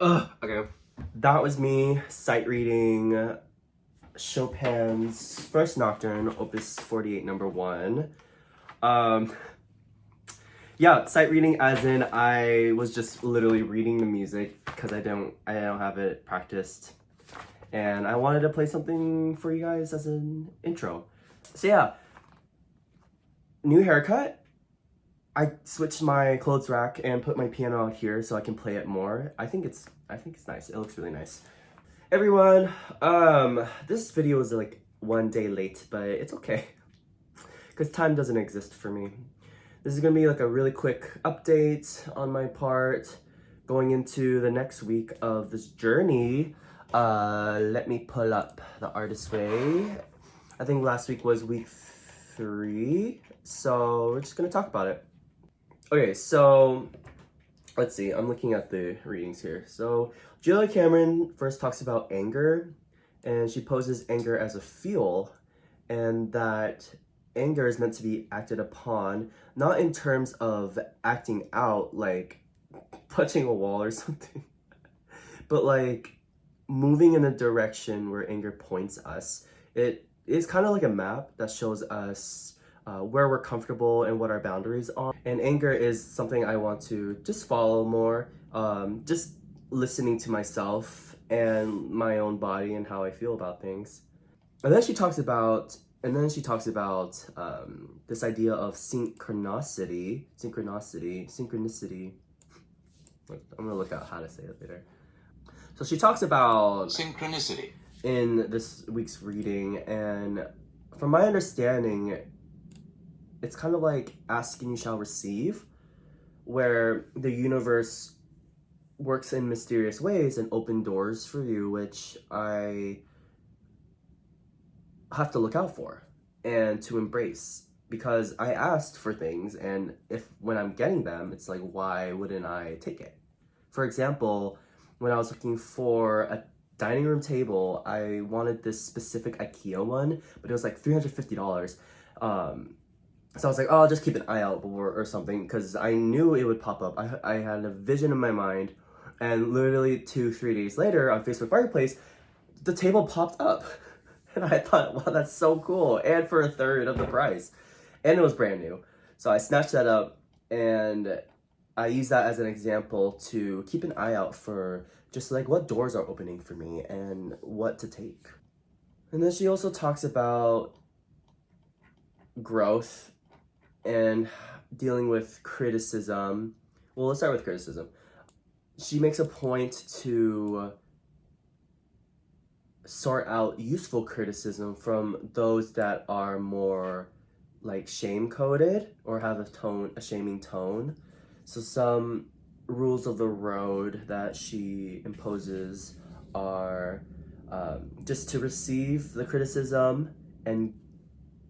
Okay. That was me sight reading Chopin's First Nocturne, Opus 48, number 1. Um, yeah, sight reading as in I was just literally reading the music because I don't have it practiced. And I wanted to play something for you guys as an intro. So yeah, new haircut. I switched my clothes rack and put my piano out here so I can play it more. I think it's nice. It looks really nice. Everyone, this video is like 1 day late, but it's okay because time doesn't exist for me. This is gonna be like a really quick update on my part going into the next week of this journey. Let me pull up the Artist Way. I think last week was week 3, so we're just gonna talk about it. Okay, so let's see. I'm looking at the readings here. So Julia Cameron first talks about anger, and she poses anger as a feel, and that anger is meant to be acted upon, not in terms of acting out, like punching a wall or something, but like moving in a direction where anger points us. It is kind of like a map that shows us where we're comfortable and what our boundaries are. And anger is something I want to just follow more, just listening to myself and my own body and how I feel about things. And then she talks about this idea of synchronicity. I'm gonna look out how to say it later. So she talks about synchronicity in this week's reading, and from my understanding, it's kind of like ask and you shall receive, where the universe works in mysterious ways and open doors for you, which I have to look out for and to embrace, because I asked for things, and if when I'm getting them, it's like, why wouldn't I take it? For example, when I was looking for a dining room table, I wanted this specific IKEA one, but it was like $350. So I was like, oh, I'll just keep an eye out or something, because I knew it would pop up. I had a vision in my mind, and literally 2-3 days later on Facebook Marketplace, the table popped up. And I thought, wow, that's so cool. And for a third of the price. And it was brand new. So I snatched that up, and I use that as an example to keep an eye out for just like what doors are opening for me and what to take. And then she also talks about growth and dealing with criticism. Well, let's start with criticism. She makes a point to sort out useful criticism from those that are more like shame-coded or have a shaming tone. So some rules of the road that she imposes are just to receive the criticism and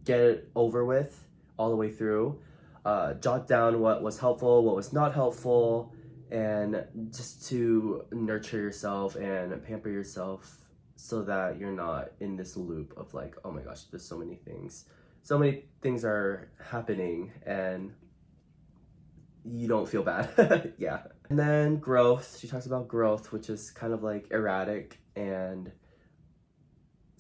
get it over with all the way through. Jot down what was helpful, what was not helpful, and just to nurture yourself and pamper yourself so that you're not in this loop of like, oh my gosh, there's so many things are happening and you don't feel bad. Yeah. And then growth, she talks about growth, which is kind of like erratic and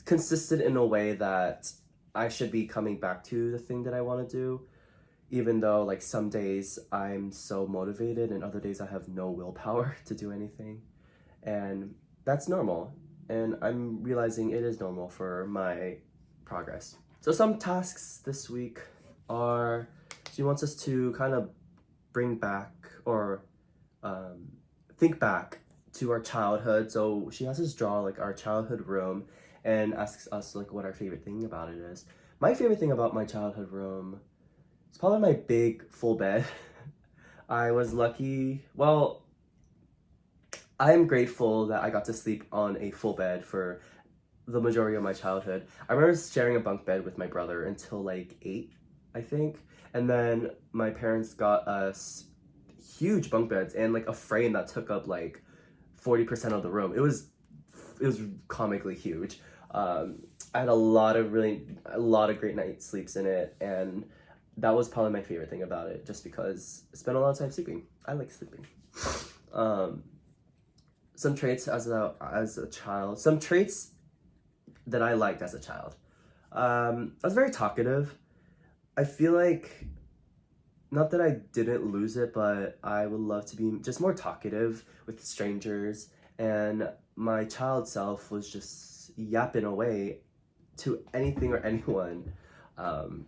consistent in a way that I should be coming back to the thing that I want to do, even though like some days I'm so motivated and other days I have no willpower to do anything. And that's normal. And I'm realizing it is normal for my progress. So some tasks this week are, she wants us to kind of bring back or think back to our childhood. So she has us draw like our childhood room and asks us like what our favorite thing about it is. My favorite thing about my childhood room is probably my big full bed. I was lucky, well, I'm grateful that I got to sleep on a full bed for the majority of my childhood. I remember sharing a bunk bed with my brother until like 8, I think. And then my parents got us huge bunk beds and like a frame that took up like 40% of the room. It was comically huge. I had a lot of great night sleeps in it, and that was probably my favorite thing about it, just because I spent a lot of time sleeping. I like sleeping. some traits as a child, some traits that I liked as a child. I was very talkative. I feel like, not that I didn't lose it, but I would love to be just more talkative with strangers. And my child self was just yapping away to anything or anyone. Um,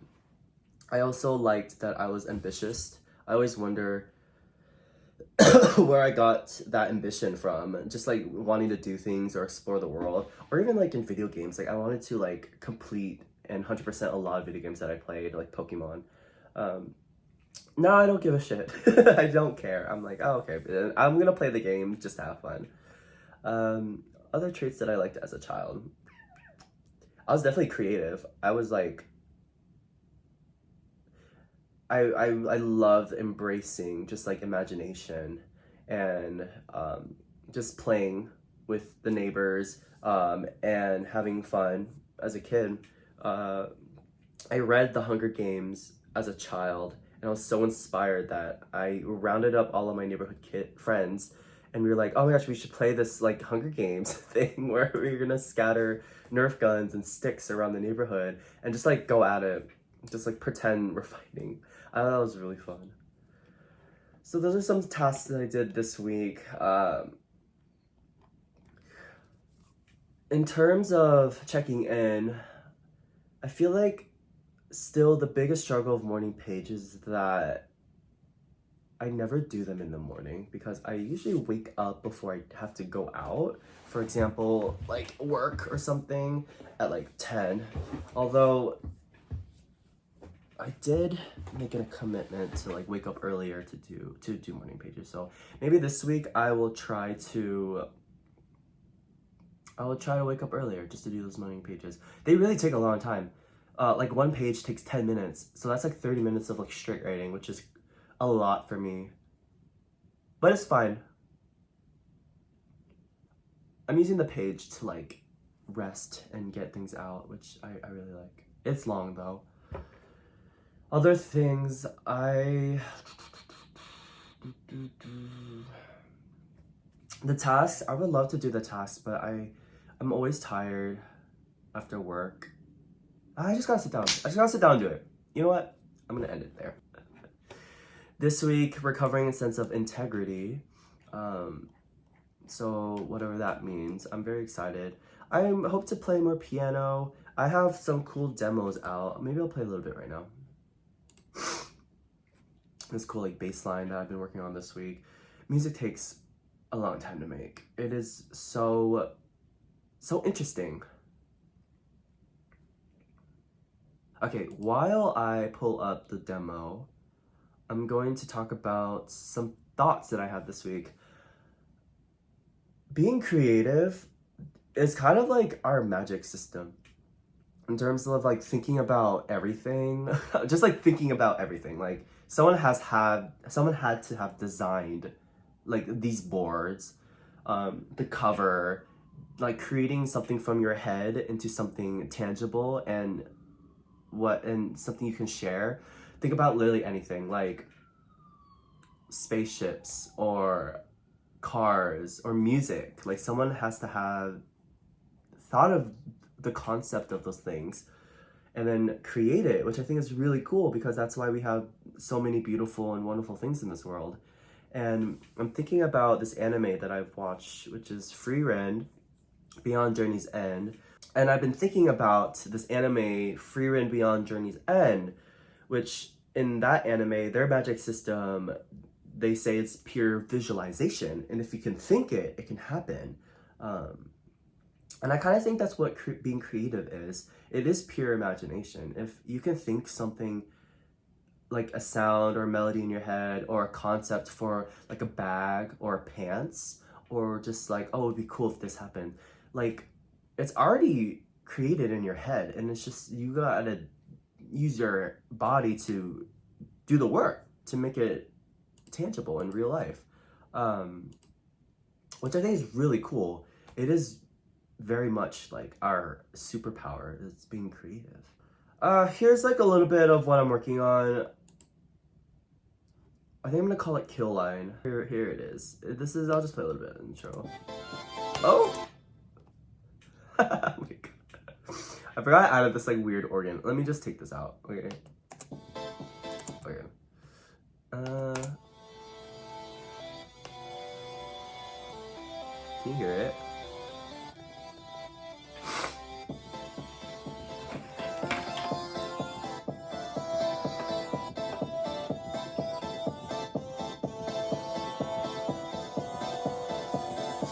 I also liked that I was ambitious. I always wonder where I got that ambition from. Just like wanting to do things or explore the world, or even like in video games. Like I wanted to like complete and 100% a lot of video games that I played, like Pokemon. Um, no, I don't give a shit. I don't care. I'm like, oh, okay, I'm gonna play the game just to have fun. Um, Other traits that I liked as a child, I was definitely creative. I was like, I loved embracing just like imagination and just playing with the neighbors and having fun as a kid. Uh, I read The Hunger Games as a child, and I was so inspired that I rounded up all of my neighborhood friends, and we were like, oh my gosh, we should play this like Hunger Games thing where we're gonna scatter Nerf guns and sticks around the neighborhood and just like go at it, just like pretend we're fighting. I thought that was really fun. So those are some tasks that I did this week. In terms of checking in, I feel like still the biggest struggle of morning pages is that I never do them in the morning because I usually wake up before I have to go out. For example, like work or something at like 10. Although I did make it a commitment to like wake up earlier to do morning pages. So maybe this week I will try to wake up earlier just to do those morning pages. They really take a long time. Like one page takes 10 minutes. So that's like 30 minutes of like straight writing, which is a lot for me. But it's fine. I'm using the page to like rest and get things out, which I really like. It's long though. Other things, the tasks, I would love to do the tasks, but I'm always tired after work. I just gotta sit down. I just gotta sit down and do it. You know what? I'm gonna end it there. This week, recovering a sense of integrity. So whatever that means, I'm very excited. I hope to play more piano. I have some cool demos out. Maybe I'll play a little bit right now. This cool like bass line that I've been working on this week. Music takes a long time to make. It is so interesting. Okay, while I pull up the demo, I'm going to talk about some thoughts that I had this week. Being creative is kind of like our magic system in terms of like thinking about everything, just like thinking about everything. Like someone had to have designed like these boards, the cover, like creating something from your head into something tangible and something you can share. Think about literally anything, like spaceships or cars or music. Like someone has to have thought of the concept of those things and then create it, which I think is really cool because that's why we have so many beautiful and wonderful things in this world. And I'm thinking about this anime that I've watched, which is Frieren Beyond Journey's End. And I've been thinking about this anime, Frieren Beyond Journey's End, which in that anime, their magic system, they say it's pure visualization. And if you can think it, it can happen. And I kind of think that's what being creative is. It is pure imagination. If you can think something like a sound or a melody in your head or a concept for like a bag or pants or just like, oh, it'd be cool if this happened. Like it's already created in your head and it's just, you gotta use your body to do the work to make it tangible in real life. Which I think is really cool. It is very much like our superpower is being creative. Here's like a little bit of what I'm working on. I think I'm gonna call it Kill Line. Here it is. I'll just play a little bit of intro. Oh! Oh my god. I forgot I added this like weird organ. Let me just take this out. Okay. Okay. Can you hear it?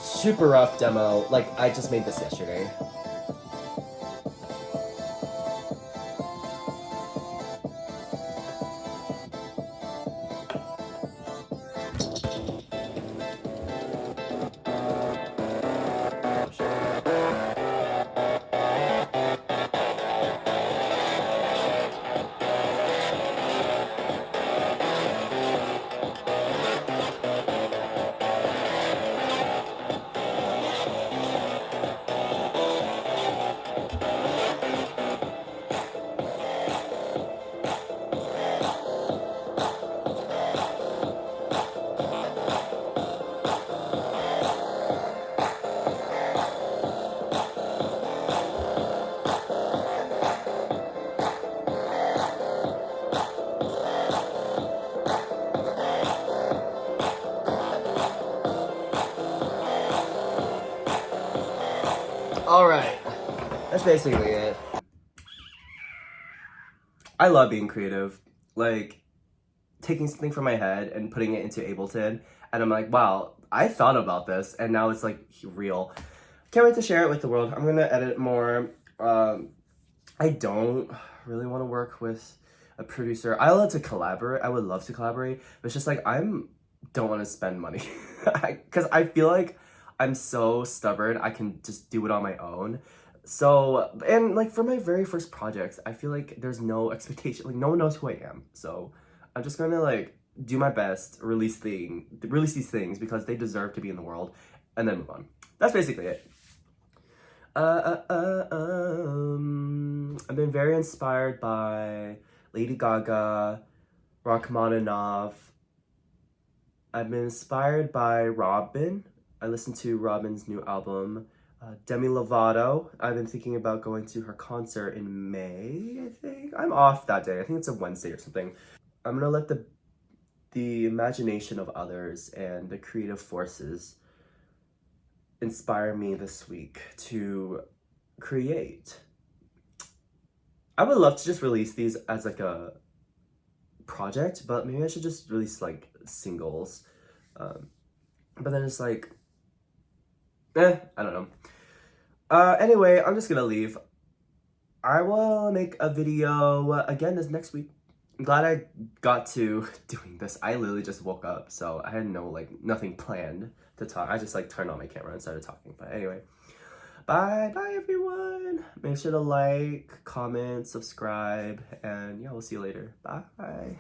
Super rough demo. Like, I just made this yesterday. Alright. That's basically it. I love being creative. Like, taking something from my head and putting it into Ableton, and I'm like, wow, I thought about this, and now it's like real. Can't wait to share it with the world. I'm gonna edit more. I don't really want to work with a producer. I love to collaborate. I would love to collaborate, but it's just like don't want to spend money because I feel like I'm so stubborn. I can just do it on my own. So, and like for my very first projects, I feel like there's no expectation. Like no one knows who I am. So I'm just gonna like do my best, release these things because they deserve to be in the world, and then move on. That's basically it. I've been very inspired by Lady Gaga, Rachmaninoff. I've been inspired by Robin. I listened to Robin's new album, Demi Lovato. I've been thinking about going to her concert in May, I think. I'm off that day. I think it's a Wednesday or something. I'm gonna let the imagination of others and the creative forces inspire me this week to create. I would love to just release these as like a project, but maybe I should just release like singles. But then it's like, I don't know. Anyway, I'm just gonna leave. I will make a video again this next week. I'm glad I got to doing this. I literally just woke up, so I had nothing planned to talk. I just like turned on my camera and started talking. But anyway, bye everyone. Make sure to like, comment, subscribe, and yeah, we'll see you later. Bye.